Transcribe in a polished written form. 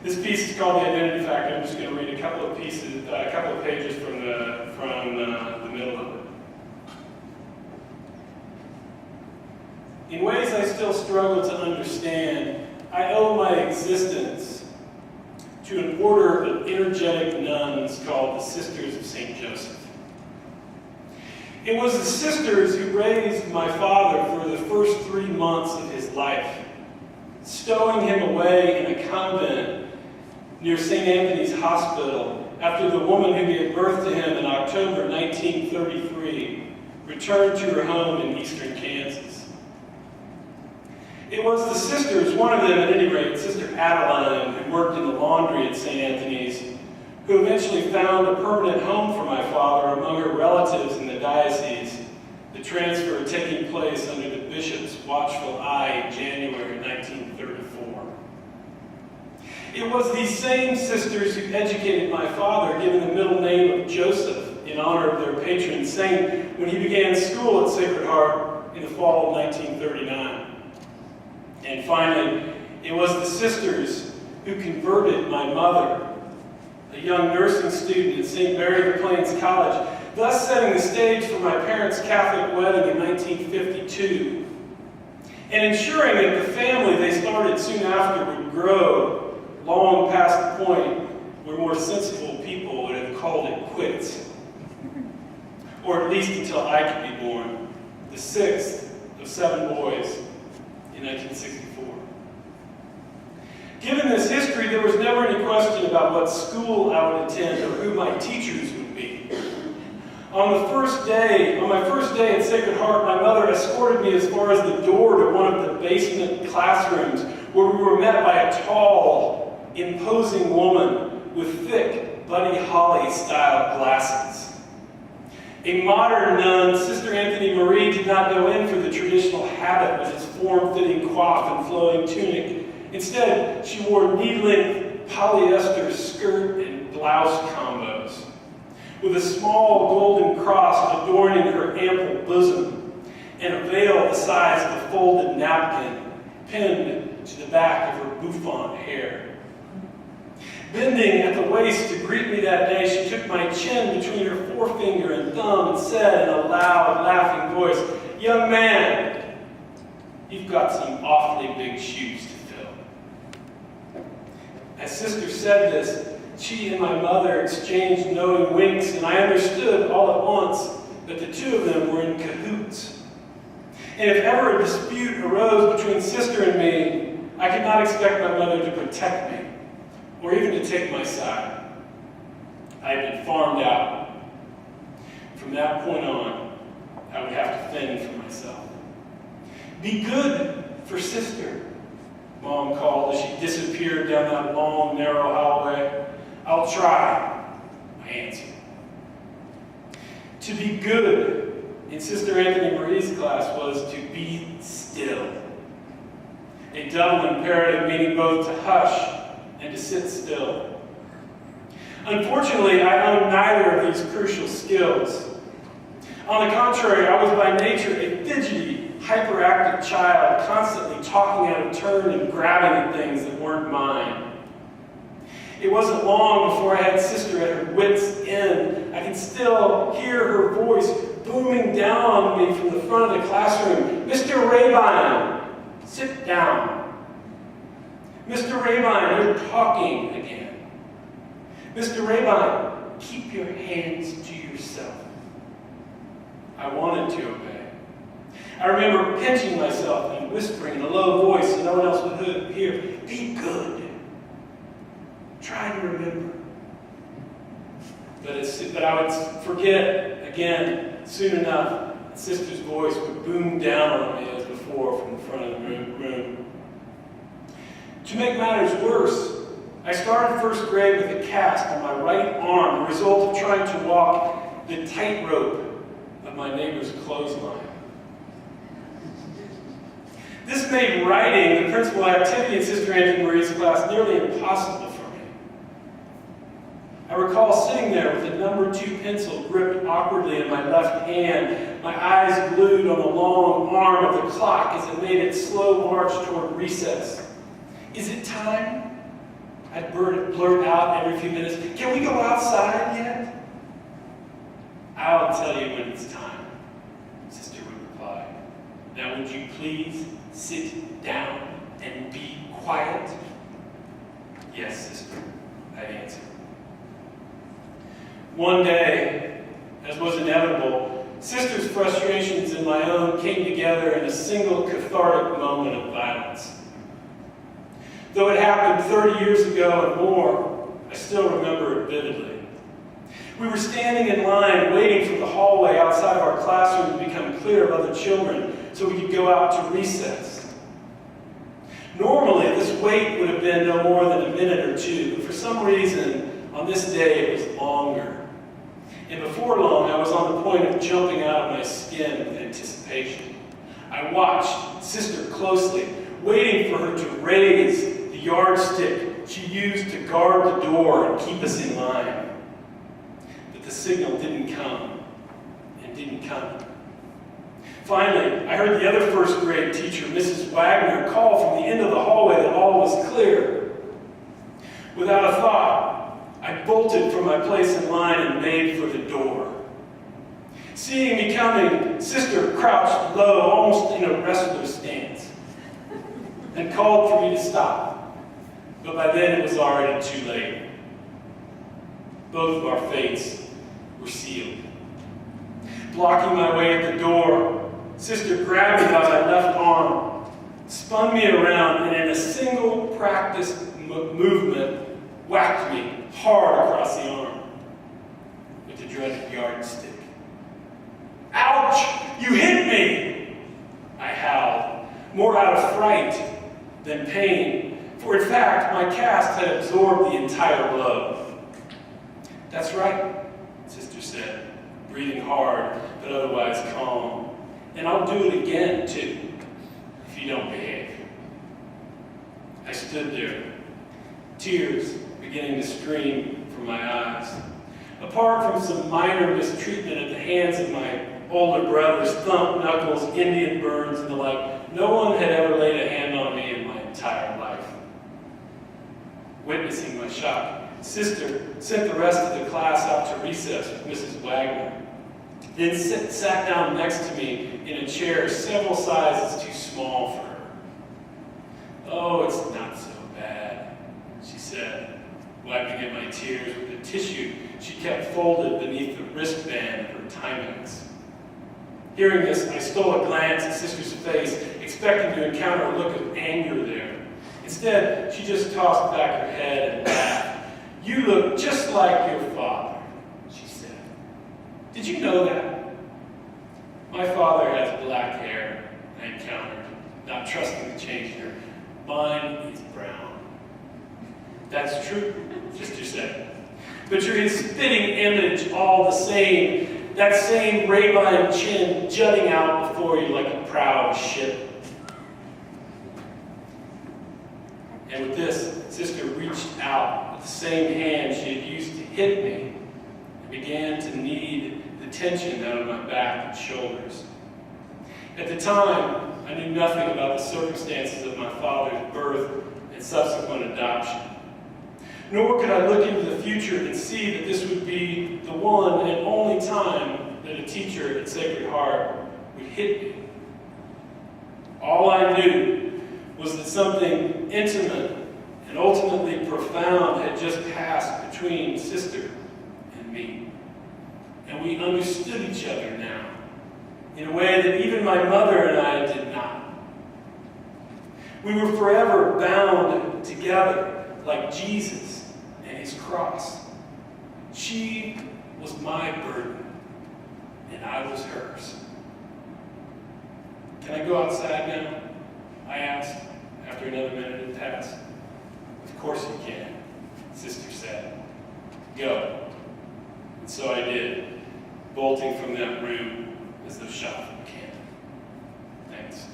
This piece is called The Identity Factory. I'm just going to read a couple of pages from the middle of it. In ways I still struggle to understand, I owe my existence to an order of energetic nuns called the Sisters of St. Joseph. It was the sisters who raised my father for the first 3 months of his life, stowing him away in a convent near St. Anthony's Hospital after the woman who gave birth to him in October 1933 returned to her home in eastern Kansas. It was the sisters, one of them at any rate, Sister Adeline, who worked in the laundry at St. Anthony's, who eventually found a permanent home for my father among her relatives in the diocese, the transfer taking place under the bishop's watchful eye in January 1934. It was these same sisters who educated my father, given the middle name of Joseph in honor of their patron saint, when he began school at Sacred Heart in the fall of 1939. And finally, it was the sisters who converted my mother, a young nursing student at St. Mary of the Plains College, thus setting the stage for my parents' Catholic wedding in 1952, and ensuring that the family they started soon after would grow long past the point where more sensible people would have called it quits. Or at least until I could be born, the 6th of 7 boys in 1964. Given this history, there was never any question about what school I would attend or who my teachers would be. On my first day at Sacred Heart, my mother escorted me as far as the door to one of the basement classrooms, where we were met by a tall, imposing woman with thick Buddy Holly-style glasses. A modern nun, Sister Anthony Marie, did not go in for the traditional habit with its form-fitting coif and flowing tunic. Instead, she wore knee-length polyester skirt and blouse combos, with a small golden cross adorning her ample bosom, and a veil the size of a folded napkin pinned to the back of her bouffant hair. Bending at the waist to greet me that day, she took my chin between her forefinger and thumb and said in a loud, laughing voice, "Young man, you've got some awfully big shoes to fill." As Sister said this, she and my mother exchanged knowing winks, and I understood all at once that the two of them were in cahoots. And if ever a dispute arose between Sister and me, I could not expect my mother to protect me, or even to take my side. I had been farmed out. From that point on, I would have to fend for myself. "Be good for Sister," Mom called as she disappeared down that long, narrow hallway. "I'll try," I answered. To be good in Sister Anthony Marie's class was to be still. A double imperative meaning both to hush and to sit still. Unfortunately, I owned neither of these crucial skills. On the contrary, I was by nature a fidgety, hyperactive child, constantly talking out of turn and grabbing at things that weren't mine. It wasn't long before I had Sister at her wit's end. I can still hear her voice booming down on me from the front of the classroom. "Mr. Rebein, sit down. Mr. Rebein, you're talking again. Mr. Rebein, keep your hands to yourself." I wanted to obey. I remember pinching myself and whispering in a low voice so no one else would hear, "Be good. Try to remember." But I would forget again soon enough. Sister's voice would boom down on me as before from the front of the room. To make matters worse, I started first grade with a cast on my right arm, the result of trying to walk the tightrope of my neighbor's clothesline. This made writing, the principal activity in Sister Anthony Marie's class, nearly impossible for me. I recall sitting there with a number 2 pencil gripped awkwardly in my left hand, my eyes glued on the long arm of the clock as it made its slow march toward recess. "Is it time?" I'd blurt out every few minutes, "Can we go outside yet?" "I'll tell you when it's time," Sister would reply. "Now would you please sit down and be quiet?" "Yes, Sister," I'd answer. One day, as was inevitable, Sister's frustrations and my own came together in a single cathartic moment of violence. Though it happened 30 years ago and more, I still remember it vividly. We were standing in line waiting for the hallway outside of our classroom to become clear of other children so we could go out to recess. Normally, this wait would have been no more than a minute or two, but for some reason, on this day, it was longer. And before long, I was on the point of jumping out of my skin with anticipation. I watched Sister closely, waiting for her to raise the yardstick she used to guard the door and keep us in line. But the signal didn't come, and didn't come. Finally, I heard the other first grade teacher, Mrs. Wagner, call from the end of the hallway that all was clear. Without a thought, I bolted from my place in line and made for the door. Seeing me coming, Sister crouched low, almost in a wrestler's stance, and called for me to stop. But by then it was already too late. Both of our fates were sealed. Blocking my way at the door, Sister grabbed me by my left arm, spun me around, and in a single practiced movement, whacked me hard across the arm with the dreaded yardstick. "Ouch! You hit me!" I howled, more out of fright than pain, for in fact, my cast had absorbed the entire blow. "That's right," Sister said, breathing hard but otherwise calm. "And I'll do it again, too, if you don't behave." I stood there, tears beginning to stream from my eyes. Apart from some minor mistreatment at the hands of my older brothers, thump, knuckles, Indian burns, and the like, no one had ever laid a hand on me in my entire life. Witnessing my shock, Sister sent the rest of the class out to recess with Mrs. Wagner, then sat down next to me in a chair several sizes too small for her. "Oh, it's not so bad," she said, wiping at my tears with the tissue she kept folded beneath the wristband of her Timex. Hearing this, I stole a glance at Sister's face, expecting to encounter a look of anger there. Instead, she just tossed back her head and laughed. "You look just like your father," she said. "Did you know that?" "My father has black hair," I encountered, not trusting to change her. "Mine is brown." "That's true," Sister said. "But you're his spitting image all the same. That same Rebein chin jutting out before you like a proud ship." And with this, Sister reached out with the same hand she had used to hit me and began to knead the tension out of my back and shoulders. At the time, I knew nothing about the circumstances of my father's birth and subsequent adoption. Nor could I look into the future and see that this would be the one and only time that a teacher at Sacred Heart would hit me. All I knew was that something intimate and ultimately profound had just passed between Sister and me. And we understood each other now in a way that even my mother and I did not. We were forever bound together like Jesus and his cross. She was my burden, and I was hers. "Can I go outside now?" I asked after another minute had passed. "Of course you can," Sister said. "Go." And so I did, bolting from that room as though shot from a cannon. Thanks.